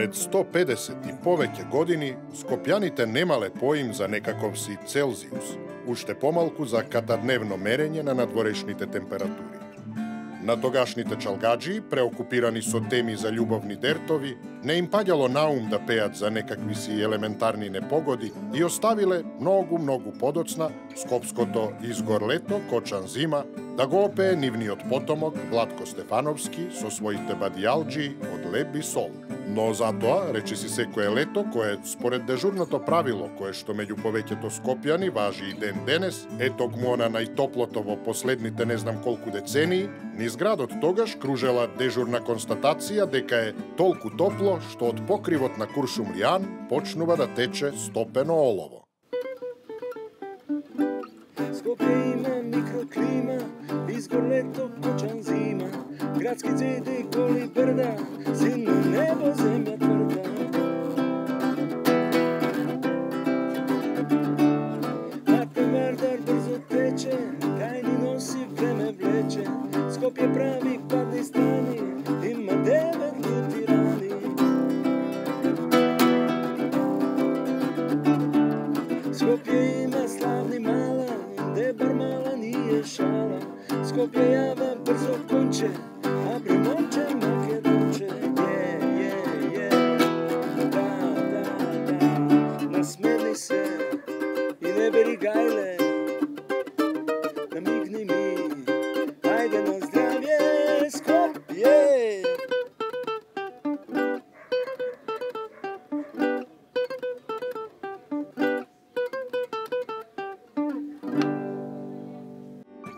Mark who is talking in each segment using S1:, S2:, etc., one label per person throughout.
S1: Пред 150 и повеќе години скопјаните немале поим за некаков си Целзиус, уште помалку за катадневно мерење на надворешните температури. На тогашните чалгаджии, преокупирани со теми за љубовни дертови, не им паѓало на ум да пеат за некакви си елементарни непогоди и оставиле многу подоцна скопското изгор лето, кочан зима, да го опее нивниот потомок Владко Стефановски со своите бадијалџи од леб и сол. Но затоа, речиси секое лето, кое според дежурното правило, кое што меѓу повеќето скопјани важи и ден денес, е токму она најтоплото во последните не знам колку децении, низ градот тогаш кружела дежурна констатација дека е толку топло што од покривот на Куршумлијан почнува да тече стопено олово.
S2: Скопје има микроклима, изгор лето, кочан зима, градски циди, голи брда, силно небо, земја тврда. Мате Вардар брзо тече, тајни носи време влече, Скопје прави падни стани, има 9 лути рани. Скопје има славни мала, де бар мала nije šala. Skopje java brzo konče, a primonče Makedonče. Je, da, nasmeni se i ne beri gajle, namigni mi, ajde na zdravje, Skopje!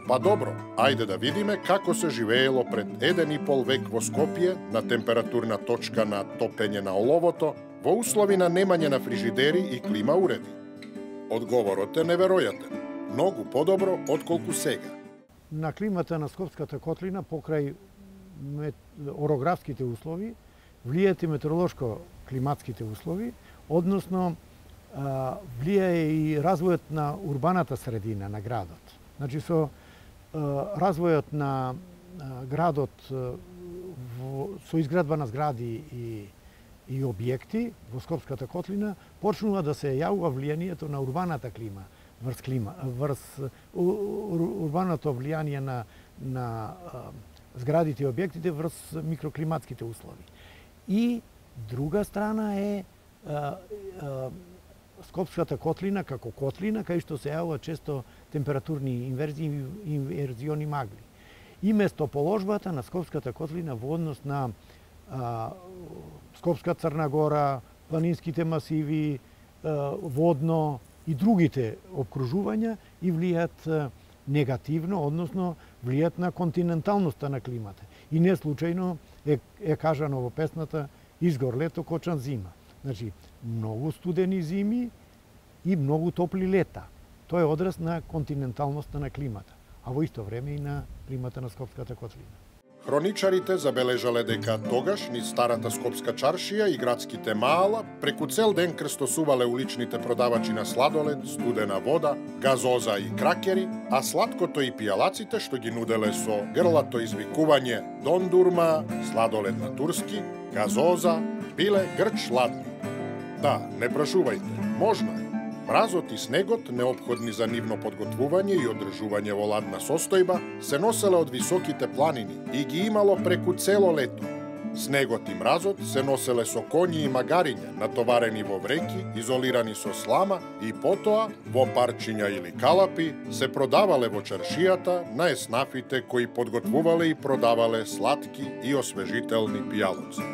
S1: Па добро, ајде да видиме како се живеело пред 1,5 век во Скопје на температурна точка на топење на оловото во услови на немање на фрижидери и клима уреди. Одговорот е неверојатен, многу подобро отколку сега.
S3: На климата на Скопската котлина покрај орографските услови влијаат и метеоролошко-климатските услови, односно влијае и развојот на урбаната средина на градот. Значи со развојот на градот со изградба на згради и објекти во Скопската котлина почнува да се јавува влијанието на урбаната клима врз урбаното влијание на зградите и објектите врз микроклиматските услови. И друга страна е Скопската котлина како котлина, кај што се јавува често температурни инверзии и инверзиони магли. И местоположбата на Скопската котлина во однос на Скопска Црна Гора, планинските масиви, водно и другите обкружувања и влијат негативно, односно влијат на континенталноста на климата. И не случајно е кажано во песната изгор лето, кочан зима. Значи, многу студени зими и многу топли лета. Тоа е одраз на континенталноста на климата, а во исто време и на климата на Скопската котлина.
S1: Хроничарите забележале дека тогаш низ старата скопска чаршија и градските маала преку цел ден крстосувале уличните продавачи на сладолед, студена вода, газоза и кракери, а сладкото и пијалаците што ги нуделе со грлато извикување дондурма, сладолед на турски, газоза, биле грч ладни. Да, не прашувајте, можно е. Мразот и снегот, неопходни за нивно подготвување и одржување во ладна состојба, се носеле од високите планини и ги имало преку цело лето. Снегот и мразот се носеле со коњи и магариња, натоварени во вреки, изолирани со слама и потоа, во парчиња или калапи, се продавале во чаршијата на еснафите кои подготвувале и продавале сладки и освежителни пијалоци.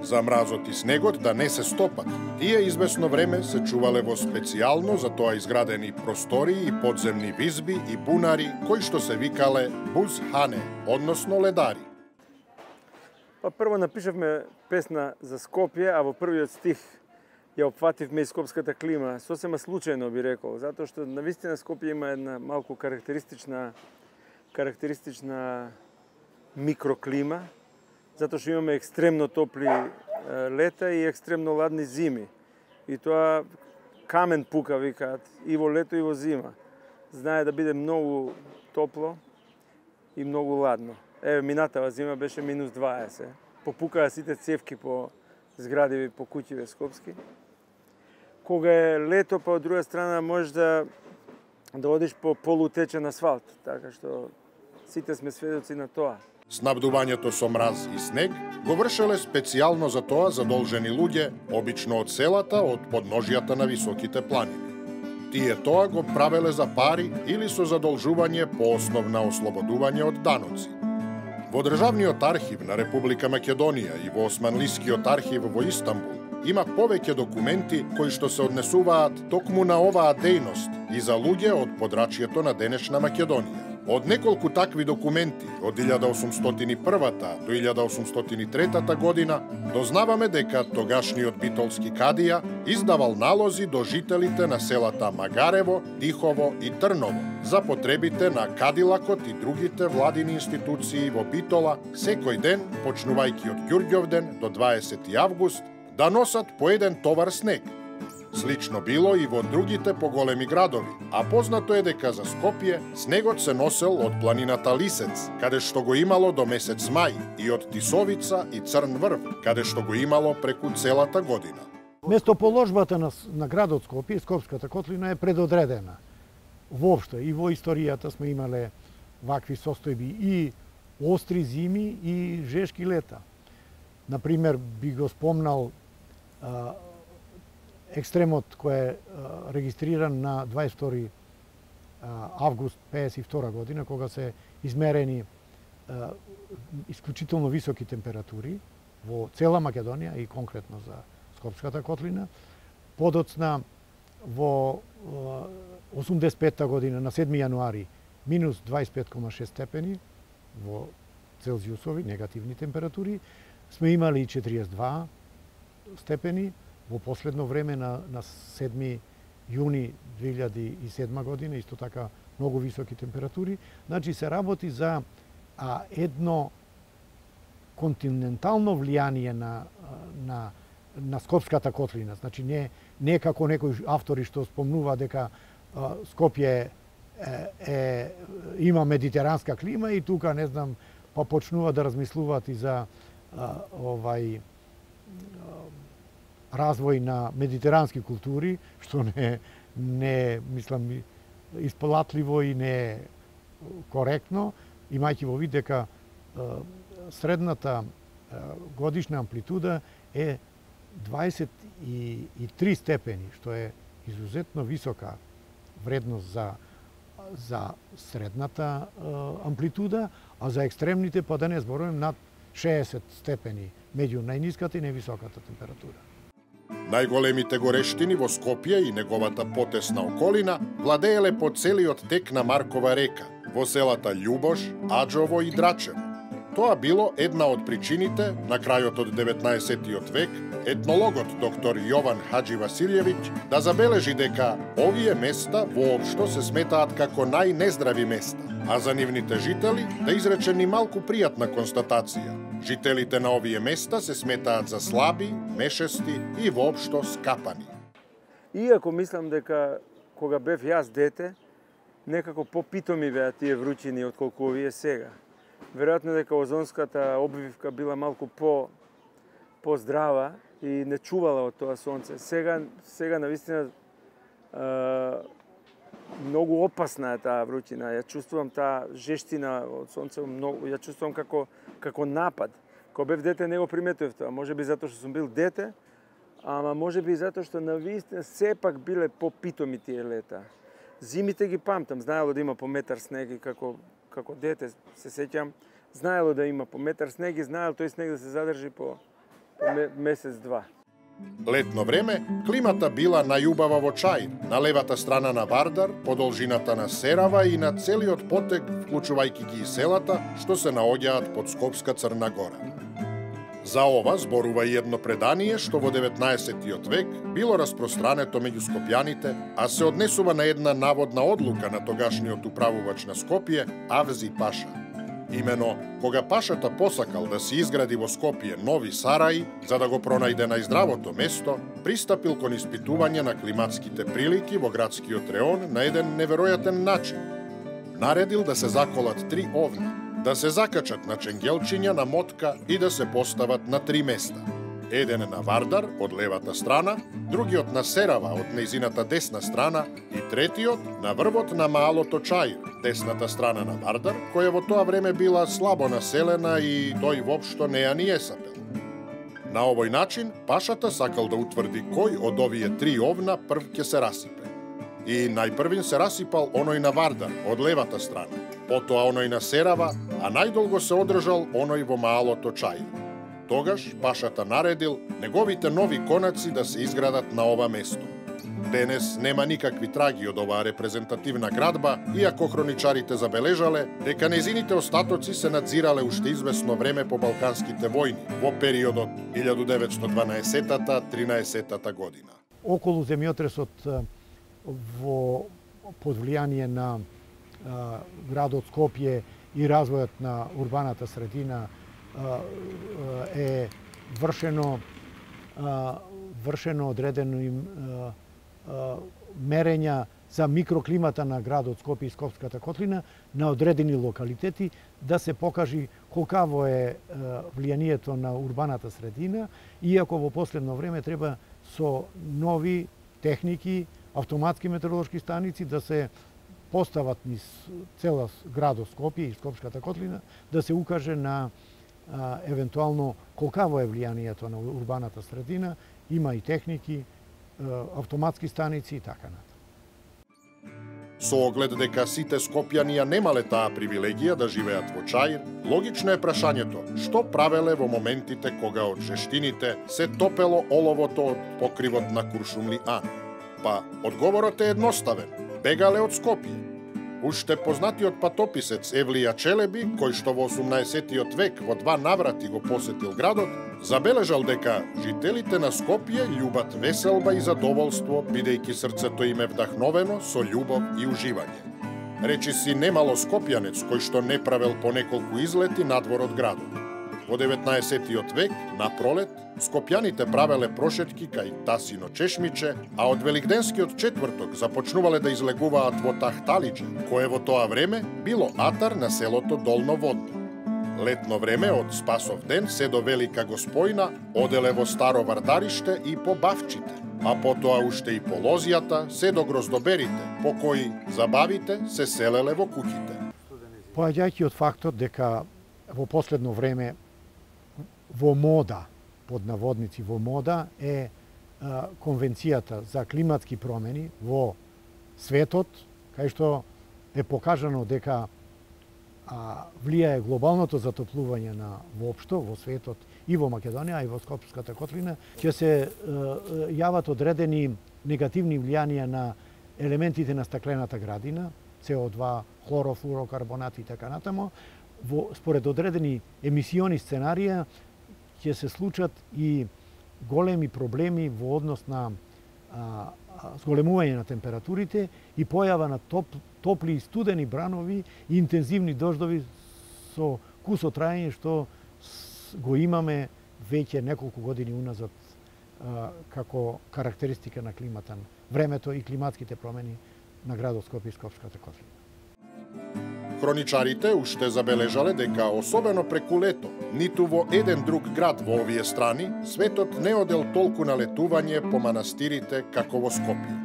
S1: За мразот и снегот да не се стопат, тие извесно време се чувале во специјално за тоа изградени простории и подземни визби и бунари, кои што се викале бузхане, односно ледари.
S2: Па прво напишавме песна за Скопје, а во првиот стих ја опфативме и скопската клима, сосема случајно би рекол, затоа што навистина Скопје има една малку карактеристична микроклима, затоа што имаме екстремно топли лета и екстремно ладни зими. И тоа камен пука, викаат, и во лето и во зима. Знае да биде многу топло и многу ладно. Еве, минатава зима беше -20. Попукаа сите цевки по зградиви по куќиве скопски. Кога е лето, па од друга страна можеш да одиш по полутечен асфалт, така што сите сме сведоци на тоа.
S1: Снабдувањето со мраз и снег го вршеле специјално за тоа задолжени луѓе, обично од селата, од подножјата на високите планини. Тие тоа го правеле за пари или со задолжување по основ на ослободување од даноци. Во Државниот архив на Република Македонија и во Османлискиот архив во Истанбул има повеќе документи кои што се однесуваат токму на оваа дејност и за луѓе од подрачјето на денешна Македонија. Од неколку такви документи од 1801 до 1803 година дознаваме дека тогашниот битолски кадија издавал налози до жителите на селата Магарево, Дихово и Трново за потребите на кадилакот и другите владини институции во Битола секој ден, почнувајќи од Ѓурѓовден до 20 август, да носат по еден товар снег. Слично било и во другите поголеми градови, а познато е дека за Скопје снегот се носел од планината Лисец, каде што го имало до месец мај, и од Тисовица и Црн врв, каде што го имало преку целата година.
S3: Местоположбата на градот Скопје, Скопската котлина е предодредена. Воопшто и во историјата сме имале вакви состојби и остри зими и жешки лета. Например, би го спомнал екстремот кој е регистриран на 22 август 52 година, кога се измерени исклучително високи температури во цела Македонија и конкретно за Скопската котлина. Подоцна во 85 година на 7 јануари минус 25,6 степени во Целзиусови, негативни температури. Сме имали 42 степени во последно време на 7 јуни 2007 година, исто така многу високи температури. Значи се работи за едно континентално влијание на Скопската котлина. Значи не како некои автори што спомнува дека Скопје има медитеранска клима и тука не знам па почнува да размислуваат и за развој на медитерански култури, што не мислам исплатливо и не коректно, имајќи во вид дека средната годишна амплитуда е 23 степени, што е изузетно висока вредност за средната амплитуда, а за екстремните па да не зборувам над 60 степени меѓу најниската и највисоката температура.
S1: Најголемите горештини во Скопје и неговата потесна околина владееле по целиот тек на Маркова река, во селата Љубош, Аџово и Драчево. Тоа било една од причините, на крајот од 19. век, етнологот доктор Јован Хаџи Василјевиќ да забележи дека овие места воопшто се сметаат како најнездрави места, а за нивните жители да изрече ни малку пријатна констатација. Жителите на овие места се сметаат за слаби, мешести и воопшто скапани.
S2: Иако мислам дека кога бев јас дете, некако попитоми беа тие вручини отколку овие сега. Веројатно дека озонската обвивка била малку по-здрава и не чувала од тоа сонце. Сега навистина многу опасна е таа вручина. Ја чувствувам таа жештина од сонце, ја чувствувам како напад. Кога бев дете не го приметував тоа. Можеби затоа што сум бил дете, ама можеби затоа што навистина сепак биле попитоми тие лета. Зимите ги памтам, знаело да има по метар снег и како дете се сеќам, знаело да има по метар снег и знаело тој снег да се задржи по месец-два.
S1: Летно време, климата била најубава во Чаир, на левата страна на Вардар, по должината на Серава и на целиот потек, вклучувајќи ги и селата, што се наоѓаат под Скопска Црна Гора. За ова зборува и едно предание што во 19. век било распространето меѓу скопјаните, а се однесува на една наводна одлука на тогашниот управувач на Скопје, Авзи Паша. Имено, кога Пашата посакал да се изгради во Скопје нови сараи, за да го пронајде најздравото место, пристапил кон испитување на климатските прилики во градскиот реон на еден неверојатен начин. Наредил да се заколат 3 овна, да се закачат на ченгелчиња на мотка и да се постават на 3 места. Еден на Вардар од левата страна, другиот на Серава од нејзината десна страна и третиот на врвот на Малото Чаир, десната страна на Вардар, која во тоа време била слабо населена и тој воопшто не ја ни есапел. На овој начин, пашата сакал да утврди кој од овие три овна прв ќе се расипе. И најпрвин се расипал оној на Вардар од левата страна, потоа оној на Серава, а најдолго се одржал оној во Малото Чаир. Тогаш пашата наредил неговите нови конаци да се изградат на ова место. Денес нема никакви траги од оваа репрезентативна градба, иако хроничарите забележале дека незините остатоци се надзирале уште известно време по Балканските војни во периодот 1912-13 година.
S3: Околу земјотресот во под влијание на градот Скопје и развојот на урбаната средина е вршено одредено им мерења за микроклимата на градот Скопје и Скопската котлина на одредени локалитети, да се покажи колкаво е влијанието на урбаната средина, иако во последно време треба со нови техники, автоматски метеоролошки станици да се постават низ цела градот Скопје и Скопската котлина, да се укаже на евентуално колкаво е влијанието на урбаната средина, има и техники, автоматски станици и така натаму.
S1: Со оглед дека сите скопјани ја немале таа привилегија да живеат во Чаир, логично е прашањето што правеле во моментите кога од жештините се топело оловото од покривот на Куршумли Ан. Па, одговорот е едноставен – бегале од Скопје. Уште познатиот патописец Евлија Челеби, кој што во 18 век во 2 наврати го посетил градот, забележал дека жителите на Скопје љубат веселба и задоволство, бидејќи срцето им е вдахновено со љубов и уживање. Речи си немало скопјанец кој што не правел по неколку излети надвор од градот. Во 19 век, на пролет, скопјаните правеле прошетки кај Тасино чешмиче, а од Великденскиот четврток започнувале да излегуваат во Тахталиџе, кое во тоа време било атар на селото Долно Водно. Летно време од Спасов ден се до Велика Госпојна оделе во Старо Вардариште и по Бавчите, а потоа уште и по Лозијата се до Гроздоберите, по кои забавите се селеле во куќите.
S3: Поаѓајќи од фактот дека во последно време во мода, под наводници во мода, е конвенцијата за климатски промени во светот, кај што е покажано дека влијае глобалното затоплување на воопшто во светот и во Македонија, и во Скопската котлина, ќе се јават одредени негативни влијанија на елементите на стаклената градина, CO2, хлорофлурокарбонати и така натаму, според одредени емисиони сценарија ќе се случат и големи проблеми во однос на зголемување на температурите и појава на топли и студени бранови и интензивни дождови со кусо траење што го имаме веќе неколку години уназад како карактеристика на климата, времето и климатските промени на градот Скопје и Скопската котлина.
S1: Хроничарите уште забележале дека особено преку лето, ниту во еден друг град во овие страни, светот не одел толку на летување по манастирите како во Скопје.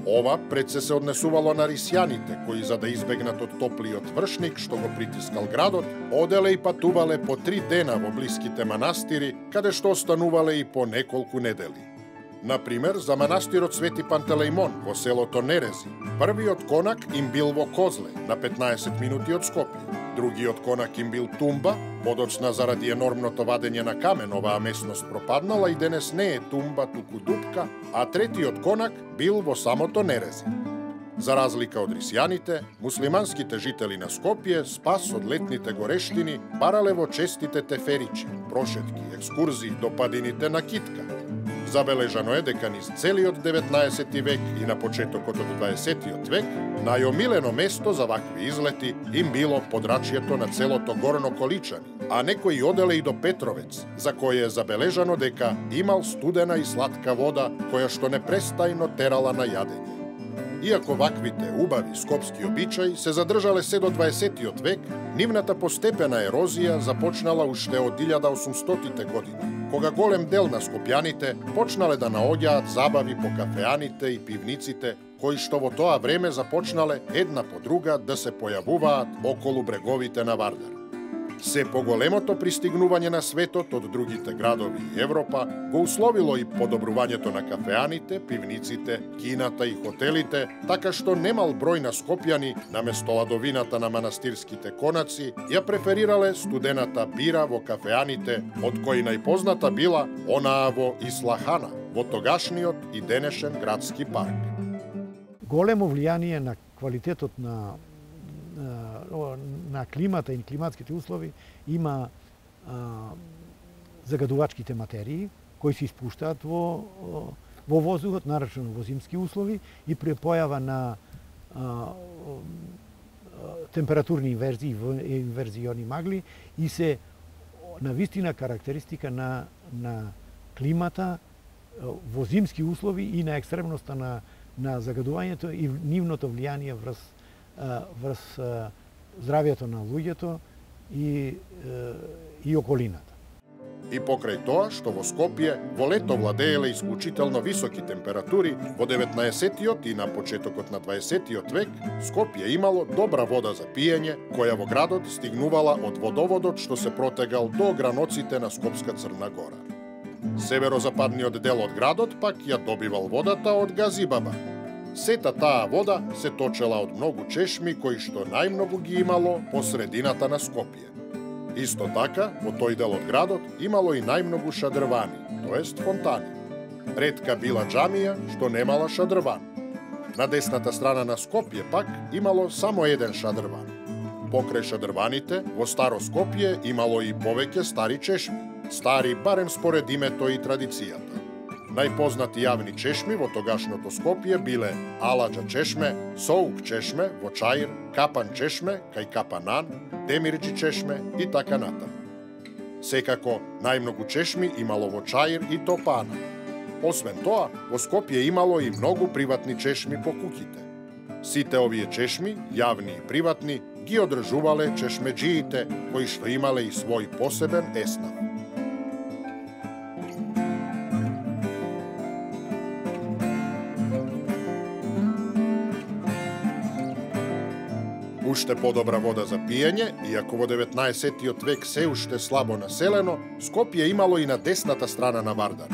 S1: Ова пред се однесувало на рисјаните, кои за да избегнат од топлиот вршник што го притискал градот, оделе и патувале по 3 дена во блиските манастири, каде што останувале и по неколку недели. Например, за манастирот Свети Пантелејмон во селото Нерези, првиот конак им бил во Козле, на 15 минути од Скопје. Другиот конак им бил Тумба, подоцна заради енормното вадење на камен оваа местност пропаднала и денес не е Тумба, туку Дупка, а третиот конак бил во самото Нерези. За разлика од рисјаните, муслиманските жители на Скопје спас од летните горештини барале во честите теферичи, прошетки, екскурзии до падините на Китка. Забележано е дека низ целиот 19 век и на почетокот од 20 век, најомилено место за вакви излети им било подрачјето на целото Горно Количани, а некои оделе и до Петровец, за кој е забележано дека имал студена и сладка вода, која што непрестајно терала на јадење. Иако ваквите убави скопски обичаи се задржале се до 20 век, нивната постепена ерозија започнала уште од 1800 години. кога голем дел на скопјаните почнале да наоѓаат забави по кафеаните и пивниците, кои што во тоа време започнале една по друга да се појавуваат околу бреговите на Вардар. Се поголемото пристигнување на светот од другите градови и Европа го условило и подобрувањето на кафеаните, пивниците, кината и хотелите, така што немал број на скопјани наместо ладовината на манастирските конаци ја преферирале студената бира во кафеаните, од кои најпозната била онаа во Ислахана, во тогашниот и денешен градски парк.
S3: Големо влијание на квалитетот на климата и климатските услови има загадувачките материи кои се испуштаат во воздухот, нарачно во зимски услови, и при појава на температурни инверзии и инверзиони магли, и се навистина карактеристика на климата во зимски услови и на екстремноста на загадувањето и нивното влијание врз здравјето на луѓето и околината.
S1: И покрај тоа што во Скопје во лето владееле исклучително високи температури, во 19-тиот и на почетокот на 20-тиот век Скопје имало добра вода за пиење, која во градот стигнувала од водоводот што се протегал до граноците на Скопска Црна Гора. Северозападниот дел од градот пак ја добивал водата од Газибаба. Сета таа вода се точела од многу чешми кои што најмногу ги имало по средината на Скопје. Исто така, во тој дел од градот имало и најмногу шадрвани, тоест фонтани. Ретка била џамија што немала шадрван. На десната страна на Скопје пак имало само еден шадрван. Покрај шадрваните, во Старо Скопје имало и повеќе стари чешми, стари барем според името и традицијата. Најпознати јавни чешми во тогашното Скопје биле Аладжа чешме, Соук чешме во Чаир, Капан чешме кај Капанан, Демирџи чешме и така натаму. Секако, најмногу чешми имало во Чаир и Топана. Освен тоа, во Скопје имало и многу приватни чешми по куќите. Сите овие чешми, јавни и приватни, ги одржувале чешмеџиите, кои што имале и свој посебен еснав. Уште подобра вода за пиење, иако во 19-тиот век се уште слабо населено, Скопје имало и на десната страна на Вардар.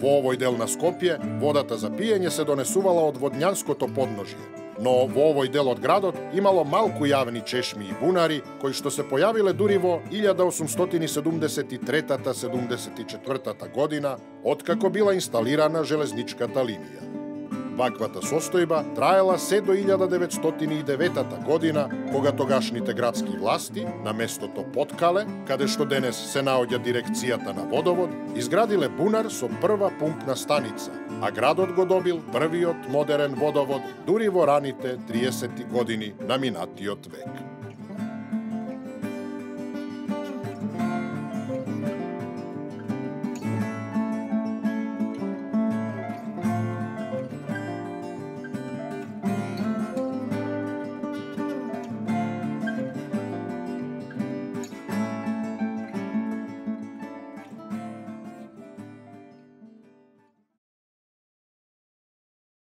S1: Во овој дел на Скопје, водата за пиење се донесувала од водњанското подножје, но во овој дел од градот имало малку јавни чешми и бунари, кои што се појавиле дури во 1873-74 година, откако била инсталирана железничката линија. Ваквата состојба траела се до 1909 година, кога тогашните градски власти, на местото Подкале, каде што денес се наоѓа дирекцијата на водовод, изградиле бунар со прва пумпна станица, а градот го добил првиот модерен водовод дури во раните 30 години на минатиот век.